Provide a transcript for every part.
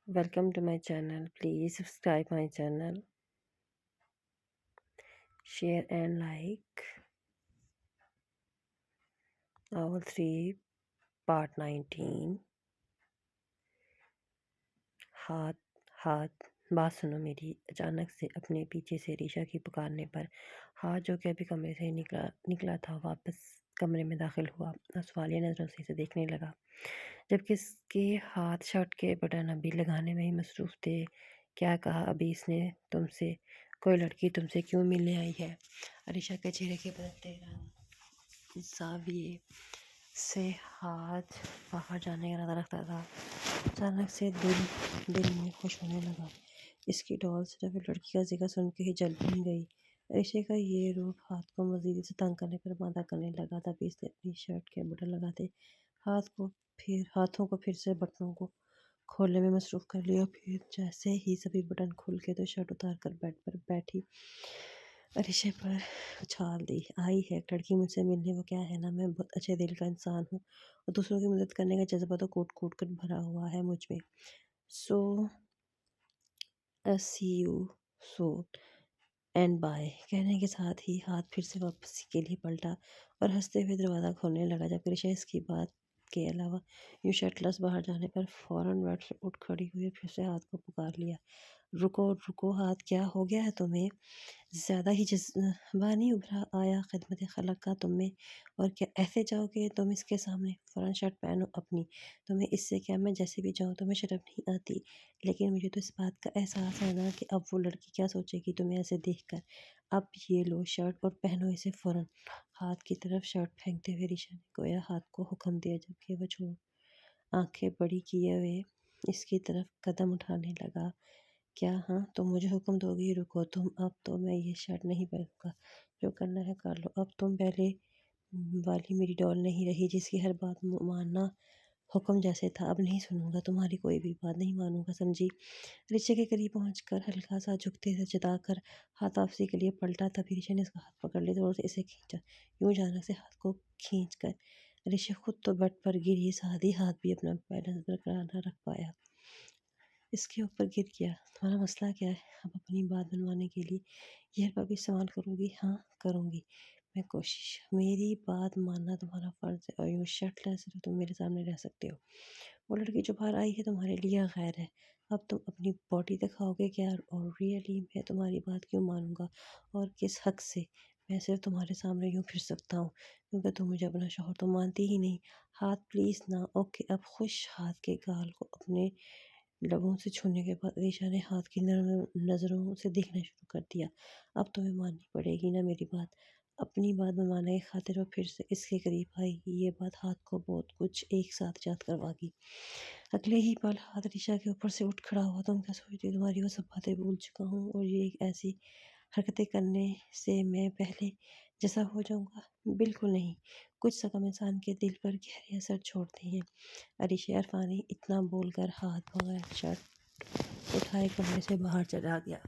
Welcome to my channel. Please subscribe my channel, share and like all three part 19. हाथ हाथ बात सुनो मेरी। अचानक से अपने पीछे से रीशा की पुकारने पर हाथ जो कि अभी कमरे से निकला निकला था वापस कमरे में दाखिल हुआ और सवालिया नज़रों से इसे देखने लगा, जबकि इसके हाथ शर्ट के बटन अभी लगाने में ही मसरूफ़ थे। क्या कहा अभी इसने तुमसे? कोई लड़की तुमसे क्यों मिलने आई है? अरीशा के चेहरे के बदलते ज़ाविये से हाथ बाहर जाने का इरादा रखता था। अचानक से दिल में खुश होने लगा। इसकी डॉल से जब लड़की का जिक्र सुन के ही जल भून गई। अरीशा का ये रूप हाथ को मजीद से तंग करने पर मादा करने लगा। तभी इसने अपनी शर्ट के बटन लगाते हाथों को फिर से बटनों को खोलने में मसरूफ़ कर लिया। फिर जैसे ही सभी बटन खुल के तो शर्ट उतार कर बेड पर बैठी अरीशा पर उछाल दी। आई है एक लड़की मुझसे मिलने, वो क्या है ना, मैं बहुत अच्छे दिल का इंसान हूँ और दूसरों की मदद करने का जज्बा तो कूट कूट कर भरा हुआ है मुझ में। सो सी यू सून एंड बाय कहने के साथ ही हाथ फिर से वापसी के लिए पलटा और हंसते हुए दरवाज़ा खोलने लगा। जब ऋषा इसकी बात के अलावा यूँ शर्टलेस बाहर जाने पर फ़ौरन बेड से उठ खड़ी हुई और फिर से हाथ को पुकार लिया। रुको रुको हाथ, क्या हो गया है तुम्हें? ज़्यादा ही जज़्बानी उभरा आया ख़िदमत खलक़ का तुम में। और क्या ऐसे जाओगे तुम इसके सामने? फ़ौरन शर्ट पहनो अपनी। तुम्हें इससे क्या, मैं जैसे भी जाऊँ तुम्हें शर्म नहीं आती? लेकिन मुझे तो इस बात का एहसास है ना कि अब वो लड़की क्या सोचेगी तुम्हें ऐसे देखकर। अब ये लो शर्ट और पहनो इसे फ़ौरन। हाथ की तरफ शर्ट फेंकते हुए ऋषा ने गोया हाथ को हुक्म दिया, जबकि वह छोड़ आंखें बड़ी किए हुए इसकी तरफ कदम उठाने लगा। क्या? हाँ, तुम मुझे हुक्म दोगी? रुको तुम, अब तो मैं ये शर्ट नहीं पहनूंगा। जो करना है कर लो। अब तुम पहले वाली मेरी डॉल नहीं रही जिसकी हर बात मानना हुक्म जैसे था। अब नहीं सुनूंगा तुम्हारी कोई भी बात, नहीं मानूंगा, समझी? ऋषि के करीब पहुंचकर हल्का सा झुकते से जताकर हाथ वापसी के लिए पलटा। तभी ऋषि ने इसका हाथ पकड़ लिया, जोर से इसे खींचा। यूं अचानक से हाथ को खींच कर ऋषि खुद तो बेड पर गिरी, साथ ही हाथ भी अपना बैलेंस बरकरार न रख पाया, इसके ऊपर गिर गया। तुम्हारा मसला क्या है? अब अपनी बात बनवाने के लिए यह भी इस्तेमाल करोगी? हाँ करूँगी मैं कोशिश। मेरी बात मानना तुम्हारा फ़र्ज़ है और यूँ शर्टलेस तो तुम मेरे सामने रह सकते हो। वो लड़की जो बाहर आई है तुम्हारे लिए गैर है। अब तुम अपनी बॉडी दिखाओगे क्या? और रियली मैं तुम्हारी बात क्यों मानूंगा और किस हक से? मैं सिर्फ तुम्हारे सामने यूँ फिर सकता हूँ क्योंकि तुम मुझे अपना शौहर तो मानती ही नहीं। हाथ प्लीज़ ना। ओके। अब खुश हाथ के गाल को अपने लबों से छूने के बाद ईशा ने हाथ की नरम नज़रों से देखना शुरू कर दिया। अब तुम्हें माननी पड़ेगी ना मेरी बात। अपनी बात मनवाने की खातिर वो फिर से इसके करीब आई। ये बात हाथ को बहुत कुछ एक साथ याद करवागी। अगले ही पल हाथ ऋषा के ऊपर से उठ खड़ा हुआ। तुम क्या सोचती हो तुम्हारी वो सब बातें भूल चुका हूँ और ये एक ऐसी हरकतें करने से मैं पहले जैसा हो जाऊंगा? बिल्कुल नहीं। कुछ शगम इंसान के दिल पर गहरे असर छोड़ते हैं। अरीशा अरफानी इतना बोलकर हाथ बगैर शर्ट उठाए कमरे से बाहर चला गया,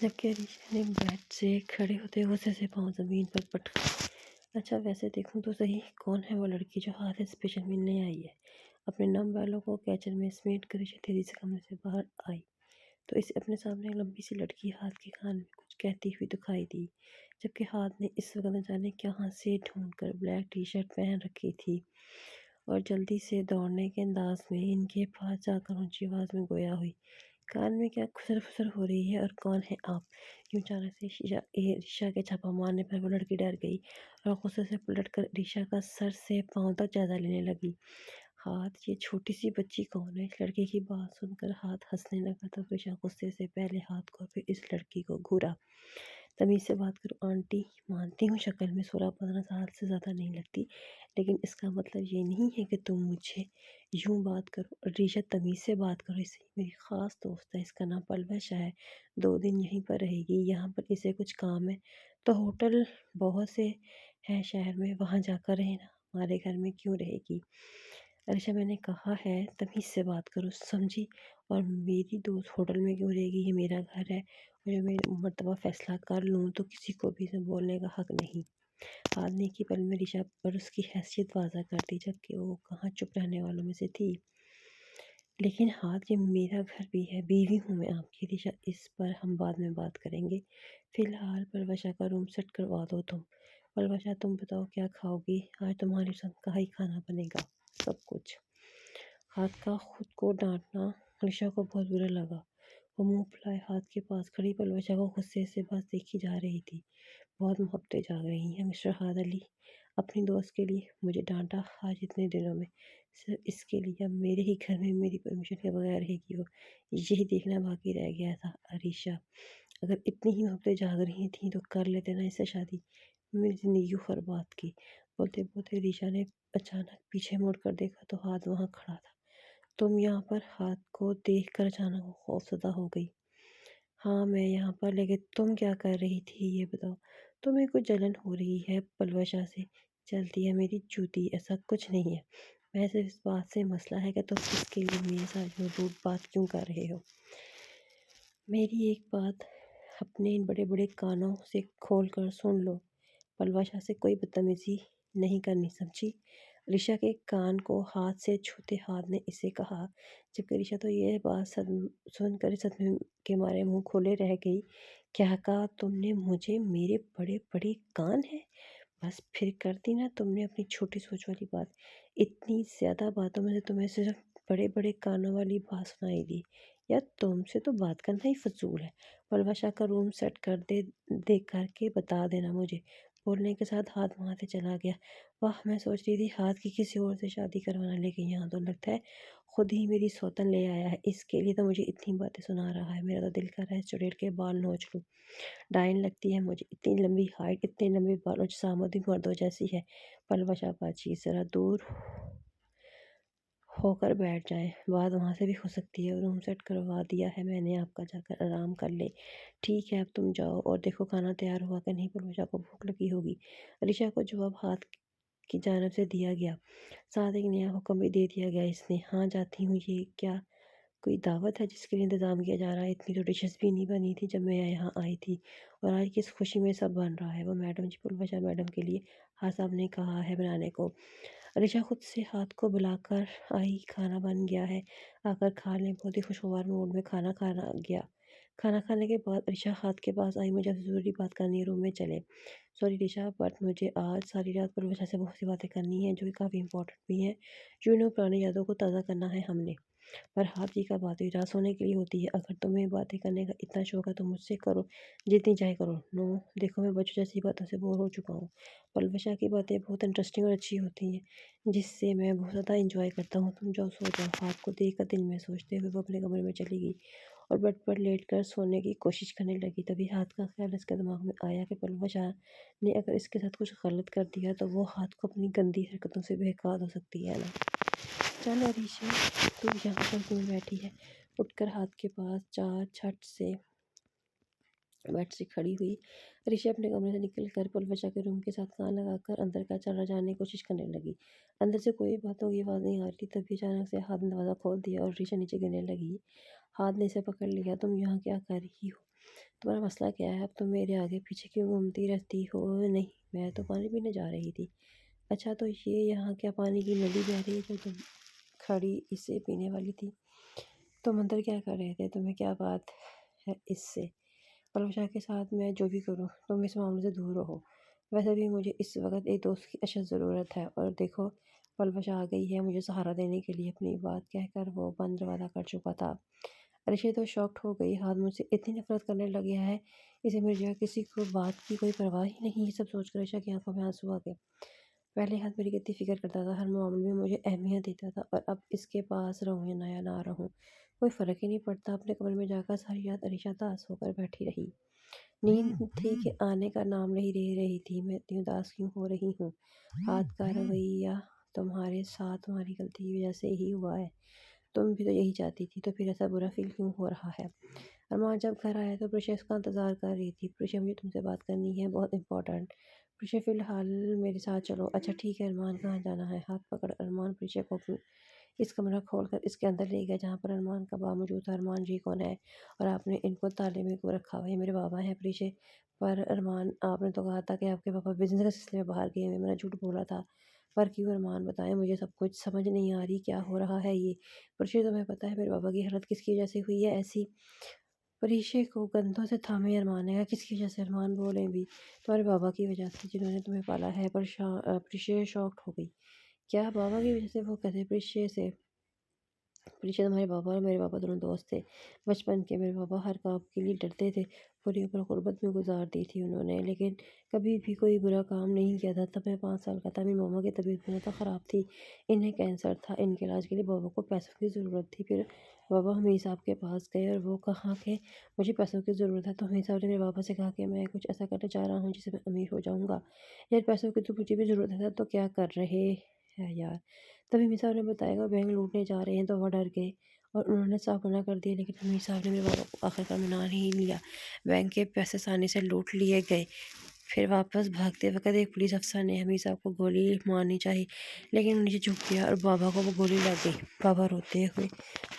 जबकि अरीशा ने बेड से खड़े होते हुए से पाँव ज़मीन पर पटका। अच्छा वैसे देखूं तो सही, कौन है वो लड़की जो हाथ स्पेशल मिलने आई है? अपने नम बालों को कैचर में समेट कर ऋषि तेजी से कमरे से बाहर आई तो इसे अपने सामने एक लंबी सी लड़की हाथ के कान में कुछ कहती हुई दिखाई दी, जबकि हाथ ने इस वक्त न जाने क्या हाथ से ढूंढ कर ब्लैक टी शर्ट पहन रखी थी और जल्दी से दौड़ने के अंदाज में इनके पास जाकर ऊंची आवाज़ में गोया हुई। कान में क्या खुसर फुसर हो रही है और कौन है आप? यूं अचानक से रीशा के छापा मारने पर वो लड़की डर गई और गुस्से से पलट कर रीशा का सर से पांव तक जायजा लेने लगी। हाथ, ये छोटी सी बच्ची कौन है? इस लड़की की बात सुनकर हाथ हंसने लगा। तब रीशा गुस्से से पहले हाथ को फिर इस लड़की को घूरा। तमीज़ से बात करो आंटी। मानती हूँ शक्ल में 16-15 साल से ज़्यादा नहीं लगती, लेकिन इसका मतलब ये नहीं है कि तुम मुझे यूँ बात करो। रीशा तमीज़ से बात करो, इसे मेरी ख़ास दोस्त है, इसका नाम पलवश है। 2 दिन यहीं पर रहेगी। यहाँ पर इसे कुछ काम है तो होटल बहुत से हैं शहर में, वहाँ जाकर रहे ना, हमारे घर में क्यों रहेगी? अरीशा मैंने कहा है तमीज़ से बात करो, समझी? और मेरी दोस्त होटल में क्यों रहेगी? ये मेरा घर है और जो मैं मर्तबा फ़ैसला कर लूँ तो किसी को भी इसे बोलने का हक़ नहीं। हाथ ने की पल में ऋषा पर उसकी हैसियत वाज़ा कर दी, जबकि वो कहाँ चुप रहने वालों में से थी। लेकिन हाथ, ये मेरा घर भी है, बीवी हूँ मैं आपकी। ऋषा, इस पर हम बाद में बात करेंगे। फिलहाल पलवशा का रूम सेट करवा दो तुम। पलवशा, तुम बताओ क्या खाओगी? आज तुम्हारी पसंद का ही खाना बनेगा, सब कुछ। हाथ का खुद को डांटना ऋषा को बहुत बुरा लगा। वो मुंह फुलाए हाथ के पास खड़ी पलवशा को गुस्से से बस देखी जा रही थी। बहुत मोहब्बतें जाग रही हैं मिस्टर हाद अली। अपनी दोस्त के लिए मुझे डांटा आज इतने दिनों में, सिर्फ इसके लिए अब मेरे ही घर में मेरी परमिशन के बगैर रहेगी वो। यही देखना बाकी रह गया था। अरीशा, अगर इतनी ही मोहब्बतें जाग रही थी तो कर लेते ना इससे शादी। मेरी ज़िंदगी क्यों बर्बाद की। बोलते बोलते ऋषा ने अचानक पीछे मुड़ कर देखा तो हाथ वहाँ खड़ा था। तुम यहाँ पर? हाथ को देख कर अचानक वो खौफजदा हो गई। हाँ, मैं यहाँ पर, लेकिन तुम क्या कर रही थी ये बताओ? तुम्हें कुछ जलन हो रही है पलवशा से? चलती है मेरी जूती, ऐसा कुछ नहीं है। मैं सिर्फ इस बात से मसला है कि तुम इसके लिए मेरे साथ जो रूड बात क्यों कर रहे हो। मेरी एक बात अपने इन बड़े बड़े कानों से खोल कर सुन लो। पलवशा से कोई बदतमीजी नहीं करनी, समझी? ऋषा के कान को हाथ से छूते हाथ ने इसे कहा, जबकि ऋषा तो यह बात सुनकर सदमे के मारे मुंह खोले रह गई। क्या कहा तुमने मुझे? मेरे बड़े बड़े कान हैं? बस फिर कर दी ना तुमने अपनी छोटी सोच वाली बात। इतनी ज़्यादा बातों में से तुम्हें सिर्फ बड़े बड़े कानों वाली बात सुनाई दी। यार, तुमसे तो बात करना ही फजूल है। पलवशा का रूम सेट कर दे, देख करके बता देना मुझे। बोलने के साथ हाथ वहाँ से चला गया। वाह, मैं सोच रही थी हाथ की किसी और से शादी करवाना, लेकिन यहाँ तो लगता है खुद ही मेरी सौतन ले आया है। इसके लिए तो मुझे इतनी बातें सुना रहा है। मेरा तो दिल कर रहा है चुड़ैल के बाल नोच लूँ। डायन लगती है मुझे, इतनी लंबी हाइट, इतने लंबे बाल और सामूदी मर्दों जैसी है। पलवशा बाजी ज़रा दूर होकर बैठ जाएं, बात वहाँ से भी हो सकती है। रूम सेट करवा दिया है मैंने, आपका जाकर आराम कर ले। ठीक है, अब तुम जाओ और देखो खाना तैयार हुआ कि नहीं, पलवशा को भूख लगी होगी। ऋषा को जवाब हाथ की जानब से दिया गया। साथ एक नया हुक्म भी दे दिया गया इसने। हाँ, जाती हूँ। ये क्या कोई दावत है जिसके लिए इंतज़ाम किया जा रहा है? इतनी तो डिशेस भी नहीं बनी थी जब मैं यहाँ आई थी, और आज किस खुशी में सब बन रहा है? वो मैडम जी, पुलवशा मैडम के लिए हाँ साहब ने कहा है बनाने को। ऋचा खुद से हाथ को बुलाकर आई, खाना बन गया है, आकर खा लें। बहुत ही खुशगवार मूड में खाना खाना गया। खाना खाने के बाद ऋचा हाथ के पास आई, मुझे आपसे ज़रूरी बात करनी है, रूम में चले। सॉरी ऋचा, बट मुझे आज सारी रात पुलवशा से बहुत सी बातें करनी है जो कि काफ़ी इंपॉर्टेंट भी हैं। यूँ नो, पुरानी यादों को ताज़ा करना है हमने। पर हाथ की का बात हुई, रात सोने के लिए होती है। अगर तुम्हें बातें करने का इतना शौक है तो मुझसे करो, जितनी चाहे करो। नो, देखो मैं बच्चों जैसी बातों से बोर हो चुका हूँ। पलवशा की बातें बहुत इंटरेस्टिंग और अच्छी होती हैं, जिससे मैं बहुत ज़्यादा इंजॉय करता हूँ। तुम जाओ सो जाओ। हाथ को देख कर दिल में सोचते हुए वो अपने कमरे में चली गई और बेड पर लेट कर सोने की कोशिश करने लगी। तभी हाथ का ख्याल इसके दिमाग में आया कि पलवशा ने अगर इसके साथ कुछ गलत कर दिया तो वो हाथ को अपनी गंदी हरकतों से बेहकार हो सकती है ना। चल अरीशा, तू यहाँ पर क्यों बैठी है? उठकर हाथ के पास चार छट से बेड से खड़ी हुई ऋषि अपने कमरे से निकल कर पलवशा के रूम के साथ कान लगाकर अंदर का चला जाने की कोशिश करने लगी। अंदर से कोई बातों की आवाज़ नहीं आ रही। तभी अचानक से हाथ ने दरवाज़ा खोल दिया और ऋषि नीचे गिरने लगी। हाथ ने इसे पकड़ लिया। तुम यहाँ क्या कर रही हो? तुम्हारा मसला क्या है? अब तुम मेरे आगे पीछे क्यों घूमती रहती हो? नहीं, मैं तो पानी पीने जा रही थी। अच्छा, तो ये यहाँ क्या पानी की नदी बह रही है जो तुम खड़ी इसे पीने वाली थी? तुम अंदर क्या कर रहे थे? तुम्हें क्या बात है इससे? पलवशा के साथ मैं जो भी करूँ तुम इस मामले से दूर रहो। वैसे भी मुझे इस वक्त एक दोस्त की अशद ज़रूरत है, और देखो पलवशा आ गई है मुझे सहारा देने के लिए। अपनी बात कहकर वो बंद दरवाज़ा कर चुका था। अरिशा तो शॉक्ड हो गई। हाथ मुझसे इतनी नफरत करने लग गया है, इसे मेरी जगह किसी को बात की कोई परवाह ही नहीं। ये सब सोचकर अरिशा की आंखों में आंसू आ गए। पहले हाथ मेरी कितनी फिक्र करता था, हर मामले में मुझे अहमियत देता था, और अब इसके पास रहूँ या नया ना रहूँ कोई फ़र्क ही नहीं पड़ता। अपने कमरे में जाकर सारी रात अरिशा दास होकर बैठी रही। नींद थी कि आने का नाम नहीं ले रही थी। मैं इतनी उदास क्यों हो रही हूँ? हाथ का रवैया तुम्हारे साथ तुम्हारी गलती की वजह से ही हुआ है। तुम भी तो यही चाहती थी, तो फिर ऐसा बुरा फील क्यों हो रहा है? अरमान जब घर आया तो प्रीशा इसका इंतज़ार कर रही थी। प्रीशा, मुझे तुमसे बात करनी है, बहुत इंपॉर्टेंट। प्रीशा, फ़िलहाल मेरे साथ चलो। अच्छा ठीक है अरमान, कहाँ जाना है? हाथ पकड़ अरमान प्रीशा को اس کمرہ کھول کر اس کے اندر لے گیا جہاں پر ارمان کا باپ موجود تھا۔ ارمان جی کون ہے اور آپ نے ان کو تالے میں کیوں رکھا ہوا ہے؟ یہ میرے بابا ہیں پریشے۔ پر ارمان آپ نے تو کہا تھا کہ آپ کے پاپا بزنس کے سلسلے میں باہر گئے ہوئے، میں نے جھوٹ بولا تھا۔ پر کیوں ارمان بتائیں، مجھے سب کچھ سمجھ نہیں آ رہی کیا ہو رہا ہے یہ۔ پریشے تمہیں پتہ ہے میرے بابا کی حالت کس کی وجہ سے ہوئی ہے ایسی؟ پریشے کو کندھوں سے تھامے ارمان نے کہا، کس کی وجہ سے؟ ارمان بولیں بھی، تمہارے بابا کی وجہ سے جنہوں نے تمہیں پالا ہے۔ پریشے شاکڈ ہو گئی، کیا بابا کی وجہ سے؟ وہ کہتے پریشے سے، پریشا تمہارے بابا اور میرے بابا دونوں دوست تھے بچپن کے۔ میرے بابا ہر کام کے لیے ڈرتے تھے، پوری عمر غربت میں گزار دی تھی انہوں نے، لیکن کبھی بھی کوئی برا کام نہیں کیا تھا۔ تب میں 5 سال کا تھا، میری ماما کی طبیعت بہت خراب تھی، انہیں کینسر تھا۔ ان کے علاج کے لیے بابا کو پیسوں کی ضرورت تھی۔ پھر بابا حمید صاحب کے پاس گئے اور وہ کہا کہ مجھے پیسوں کی ضرورت ہے، تو حمید صاحب نے میرے بابا سے کہا کہ میں کچھ ایسا کرنے جا رہا ہوں جس سے میں امیر ہو جاؤں گا۔ یار پیسوں کی تو مجھے بھی ضرورت ہے، تو کیا کر رہے ہیں یار؟ تبھی حمید صاحب نے بتایا کہ وہ بینک لوٹنے جا رہے ہیں، تو وہ ڈر گئے اور انہوں نے صاف منع کر دیا، لیکن حمید صاحب نے میرے بابا کو آخرکار منا نہیں لیا۔ بینک کے پیسے آسانی سے لوٹ لیے گئے۔ پھر واپس بھاگتے وقت ایک پولیس افسر نے حمید صاحب کو گولی مارنی چاہی، لیکن وہ نیچے جھک گیا اور بابا کو وہ گولی لگ گئی۔ بابا روتے ہوئے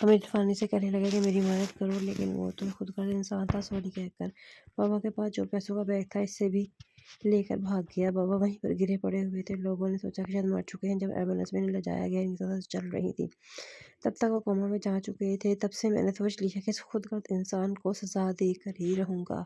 حمید فانی سے کہنے لگے کہ میری مدد کرو، لیکن وہ تو خود غرض انسان تھا۔ سوری کہہ کر بابا کے پاس جو پیسوں کا بیگ تھا اس سے بھی لے کر بھاگ گیا۔ بابا وہیں پر گرے پڑے ہوئے تھے، لوگوں نے سوچا کہ شاید مر چکے ہیں۔ جب ایمبولینس میں انہیں لے جایا گیا، ان کی سانس چل رہی تھی، تب تک وہ کوما میں جا چکے تھے۔ تب سے میں نے سوچ لیا کہ اس خود غرض انسان کو سزا دے کر ہی رہوں گا۔